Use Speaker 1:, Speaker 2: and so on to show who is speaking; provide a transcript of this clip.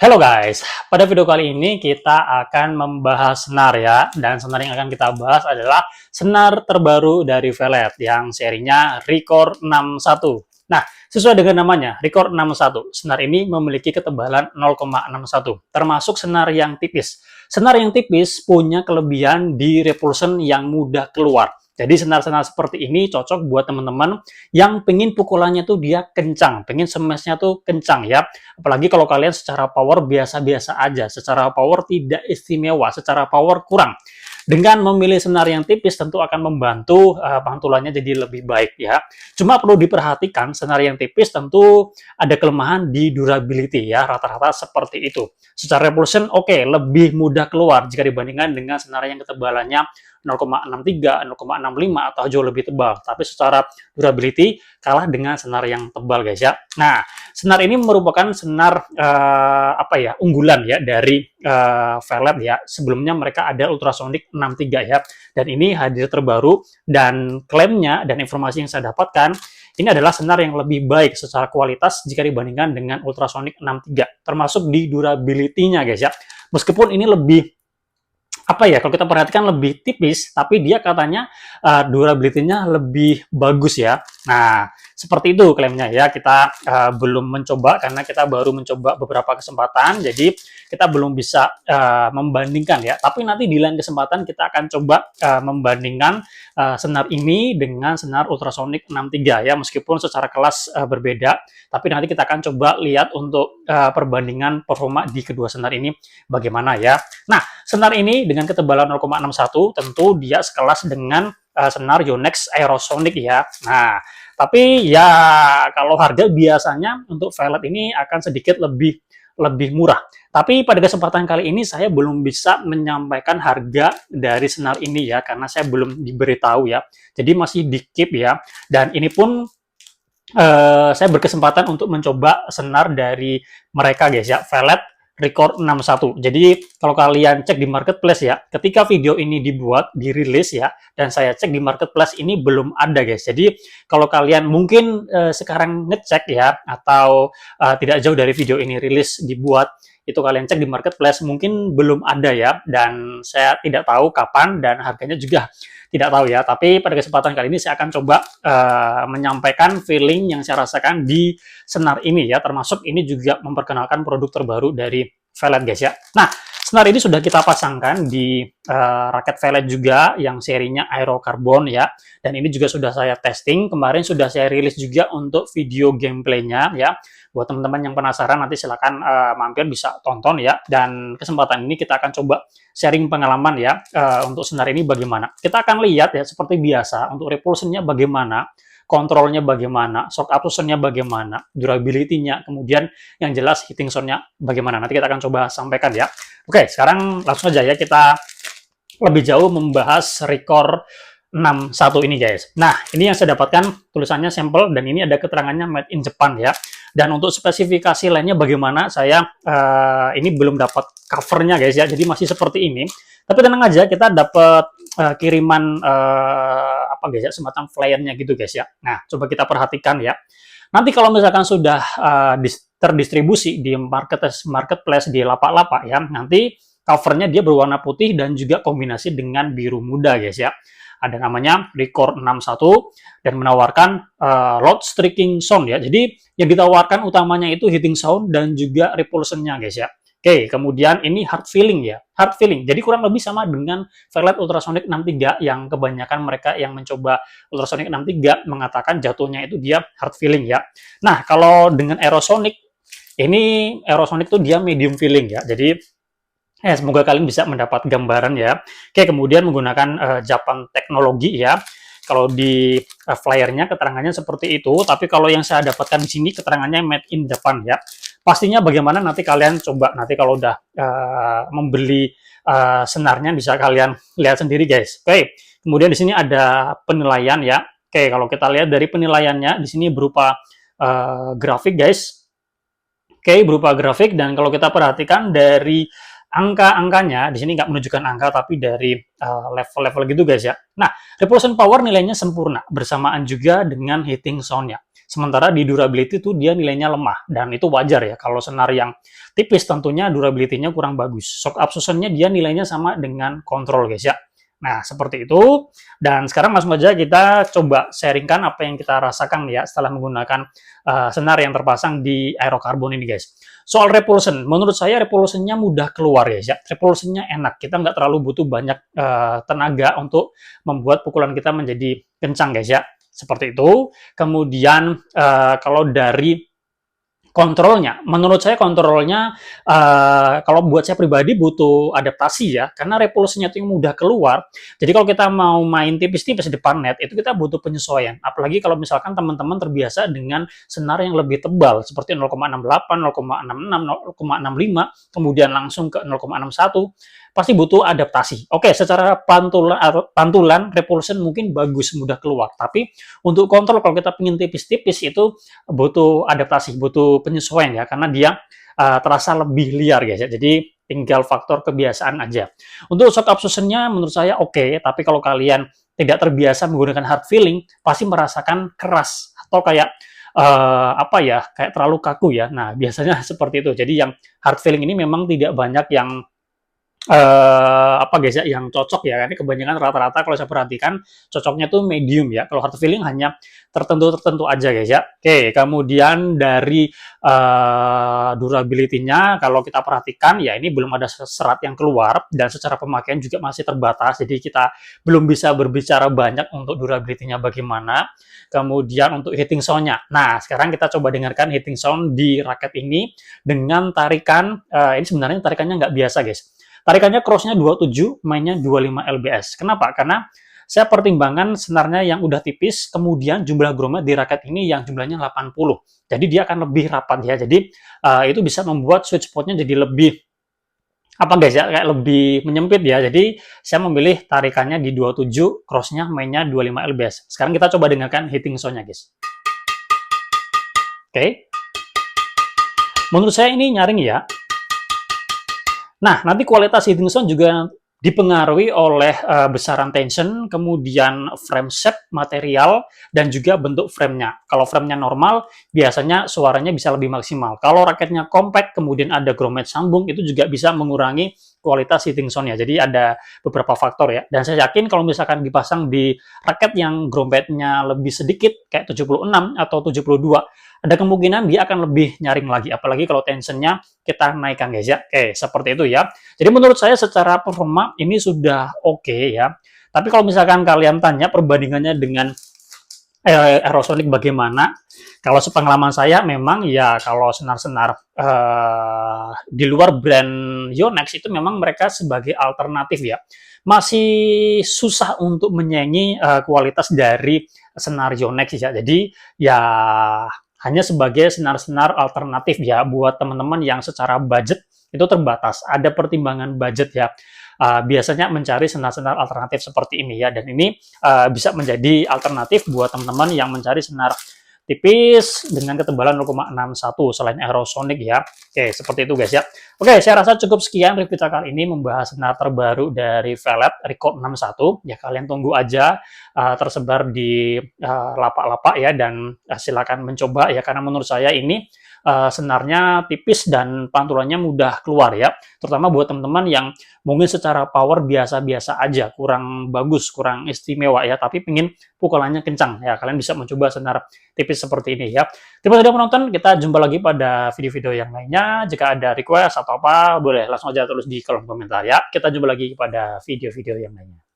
Speaker 1: Halo guys, pada video kali ini kita akan membahas senar ya, dan senar yang akan kita bahas adalah senar terbaru dari Velet yang serinya Record 61. Nah, sesuai dengan namanya, Record 61, senar ini memiliki ketebalan 0,61, termasuk senar yang tipis. Senar yang tipis punya kelebihan di repulsion yang mudah keluar. Jadi senar-senar seperti ini cocok buat teman-teman yang pengen pukulannya tuh dia kencang, pengen smashnya tuh kencang ya. Apalagi kalau kalian secara power biasa-biasa aja, secara power tidak istimewa, secara power kurang. Dengan memilih senar yang tipis tentu akan membantu pantulannya jadi lebih baik ya. Cuma perlu diperhatikan senar yang tipis tentu ada kelemahan di durability ya, rata-rata seperti itu. Secara repulsion oke, lebih mudah keluar jika dibandingkan dengan senar yang ketebalannya 0,63, 0,65 atau jauh lebih tebal. Tapi secara durability kalah dengan senar yang tebal guys ya. Nah, senar ini merupakan senar unggulan ya dari Velet ya. Sebelumnya mereka ada Ultrasonic 63 ya. Dan ini hadir terbaru dan klaimnya dan informasi yang saya dapatkan ini adalah senar yang lebih baik secara kualitas jika dibandingkan dengan Ultrasonic 63 termasuk di durability-nya guys ya. Meskipun ini lebih kalau kita perhatikan lebih tipis, tapi dia katanya durability-nya lebih bagus ya. Nah, seperti itu klaimnya ya. Kita belum mencoba karena kita baru mencoba beberapa kesempatan, jadi kita belum bisa membandingkan ya. Tapi nanti di lain kesempatan kita akan coba membandingkan senar ini dengan senar Ultrasonic 63 ya, meskipun secara kelas berbeda. Tapi nanti kita akan coba lihat untuk perbandingan performa di kedua senar ini bagaimana ya. Nah, senar ini dengan ketebalan 0,61 tentu dia sekelas dengan senar Yonex Aerosonic ya. Nah, tapi ya kalau harga biasanya untuk Velet ini akan sedikit lebih murah. Tapi pada kesempatan kali ini saya belum bisa menyampaikan harga dari senar ini ya, karena saya belum diberitahu ya. Jadi masih di keep ya. Dan ini pun saya berkesempatan untuk mencoba senar dari mereka guys ya, Velet Record 61. Jadi kalau kalian cek di marketplace ya, ketika video ini dibuat, dirilis ya, dan saya cek di marketplace ini belum ada guys. Jadi kalau kalian mungkin sekarang ngecek ya, atau tidak jauh dari video ini rilis dibuat, itu kalian cek di marketplace mungkin belum ada ya, dan saya tidak tahu kapan dan harganya juga tidak tahu ya. Tapi pada kesempatan kali ini saya akan coba menyampaikan feeling yang saya rasakan di senar ini ya, termasuk ini juga memperkenalkan produk terbaru dari Velet guys ya. Nah, senar ini sudah kita pasangkan di raket Velet juga yang serinya Aerocarbon ya, dan ini juga sudah saya testing, kemarin sudah saya rilis juga untuk video gameplaynya ya. Buat teman-teman yang penasaran nanti silakan mampir bisa tonton ya, dan kesempatan ini kita akan coba sharing pengalaman ya untuk senar ini bagaimana. Kita akan lihat ya seperti biasa untuk repulsionnya bagaimana, kontrolnya bagaimana, shock absorption-nya bagaimana, durability-nya, kemudian yang jelas hitting sound-nya bagaimana. Nanti kita akan coba sampaikan ya. Oke, sekarang langsung aja ya kita lebih jauh membahas Record 61 ini guys. Nah, ini yang saya dapatkan tulisannya sampel dan ini ada keterangannya made in Japan ya. Dan untuk spesifikasi lainnya bagaimana, saya ini belum dapat covernya guys ya, jadi masih seperti ini. Tapi tenang aja, kita dapat kiriman guys ya, semacam flyernya gitu guys ya. Nah, coba kita perhatikan ya. Nanti kalau misalkan sudah terdistribusi di marketplace di lapak-lapak ya, nanti covernya dia berwarna putih dan juga kombinasi dengan biru muda guys ya. Ada namanya Record 61 dan menawarkan loud striking sound ya. Jadi yang ditawarkan utamanya itu hitting sound dan juga repulsion-nya guys ya. Oke, kemudian ini hard feeling ya. Hard feeling. Jadi kurang lebih sama dengan Velet Ultrasonic 63 yang kebanyakan mereka yang mencoba Ultrasonic 63 mengatakan jatuhnya itu dia hard feeling ya. Nah, kalau dengan Aerosonic ini Aerosonic tuh dia medium feeling ya. Jadi semoga kalian bisa mendapat gambaran ya. Oke, kemudian menggunakan Japan teknologi ya. Kalau di flyernya keterangannya seperti itu, tapi kalau yang saya dapatkan di sini keterangannya made in Japan ya. Pastinya bagaimana nanti kalian coba, nanti kalau udah membeli senarnya bisa kalian lihat sendiri guys. Oke, kemudian di sini ada penilaian ya. Oke, kalau kita lihat dari penilaiannya di sini berupa grafik guys. Oke, berupa grafik, dan kalau kita perhatikan dari angka-angkanya, di sini nggak menunjukkan angka, tapi dari level-level gitu guys ya. Nah, repulsion power nilainya sempurna, bersamaan juga dengan hitting sound-nya. Sementara di durability itu dia nilainya lemah, dan itu wajar ya. Kalau senar yang tipis tentunya durability-nya kurang bagus. Shock absorption-nya dia nilainya sama dengan kontrol guys ya. Nah, seperti itu. Dan sekarang langsung aja kita coba sharingkan apa yang kita rasakan ya setelah menggunakan senar yang terpasang di aerokarbon ini guys. Soal repulsion, menurut saya repulsionnya mudah keluar guys ya. Repulsionnya enak, kita nggak terlalu butuh banyak tenaga untuk membuat pukulan kita menjadi kencang guys ya. Seperti itu. Kemudian kalau dari kontrolnya, menurut saya kontrolnya kalau buat saya pribadi butuh adaptasi ya, karena repulsinya itu yang mudah keluar. Jadi kalau kita mau main tipis-tipis di depan net, itu kita butuh penyesuaian. Apalagi kalau misalkan teman-teman terbiasa dengan senar yang lebih tebal, seperti 0,68, 0,66, 0,65, kemudian langsung ke 0,61, pasti butuh adaptasi. Oke, secara pantulan repulsion mungkin bagus, mudah keluar. Tapi untuk kontrol kalau kita ingin tipis-tipis itu butuh adaptasi, butuh penyesuaian ya, karena dia terasa lebih liar guys ya. Jadi tinggal faktor kebiasaan aja. Untuk shock absorption-nya menurut saya oke, tapi kalau kalian tidak terbiasa menggunakan hard feeling, pasti merasakan keras atau kayak apa ya, kayak terlalu kaku ya. Nah, biasanya seperti itu. Jadi yang hard feeling ini memang tidak banyak yang apa guys ya, yang cocok ya, ini kebanyakan rata-rata kalau saya perhatikan cocoknya tuh medium ya. Kalau hard feeling hanya tertentu aja guys ya. Oke, kemudian dari durability-nya kalau kita perhatikan ya, ini belum ada serat yang keluar dan secara pemakaian juga masih terbatas, jadi kita belum bisa berbicara banyak untuk durability-nya bagaimana. Kemudian untuk hitting sound-nya, nah sekarang kita coba dengarkan hitting sound di raket ini dengan tarikan ini sebenarnya tarikannya nggak biasa guys. Tarikannya crossnya 27, mainnya 25 lbs. Kenapa? Karena saya pertimbangkan senarnya yang udah tipis, kemudian jumlah grommet di raket ini yang jumlahnya 80. Jadi dia akan lebih rapat ya. Jadi itu bisa membuat sweet spotnya jadi lebih apa guys ya, kayak lebih menyempit ya. Jadi saya memilih tarikannya di 27, crossnya mainnya 25 lbs. Sekarang kita coba dengarkan hitting sound-nya guys. Oke. Menurut saya ini nyaring ya. Nah, nanti kualitas hitting sound juga dipengaruhi oleh besaran tension, kemudian frame shape, material, dan juga bentuk framenya. Kalau framenya normal, biasanya suaranya bisa lebih maksimal. Kalau raketnya compact, kemudian ada grommet sambung, itu juga bisa mengurangi kualitas hitting sound-nya. Jadi ada beberapa faktor ya. Dan saya yakin kalau misalkan dipasang di raket yang grommetnya lebih sedikit, kayak 76 atau 72, ada kemungkinan dia akan lebih nyaring lagi. Apalagi kalau tensionnya kita naikkan guys ya. Oke, seperti itu ya. Jadi menurut saya secara performa ini sudah oke ya. Tapi kalau misalkan kalian tanya perbandingannya dengan Aerosonic bagaimana? Kalau sepengalaman saya memang ya kalau senar-senar di luar brand Yonex itu memang mereka sebagai alternatif ya. Masih susah untuk menyaingi kualitas dari senar Yonex ya. Jadi ya hanya sebagai senar-senar alternatif ya buat teman-teman yang secara budget itu terbatas. Ada pertimbangan budget ya. Biasanya mencari senar-senar alternatif seperti ini ya, dan ini bisa menjadi alternatif buat teman-teman yang mencari senar tipis dengan ketebalan 0,61 selain Aerosonic ya. Oke, seperti itu guys ya. Oke, saya rasa cukup sekian review kita kali ini membahas senar terbaru dari Velet Record 61. Ya kalian tunggu aja tersebar di lapak-lapak ya, dan silakan mencoba ya, karena menurut saya ini senarnya tipis dan pantulannya mudah keluar ya, terutama buat teman-teman yang mungkin secara power biasa-biasa aja, kurang bagus, kurang istimewa ya, tapi pengen pukulannya kencang ya, kalian bisa mencoba senar tipis seperti ini ya. Terima kasih sudah menonton, kita jumpa lagi pada video-video yang lainnya. Jika ada request atau apa, boleh langsung aja tulis di kolom komentar ya. Kita jumpa lagi pada video-video yang lainnya.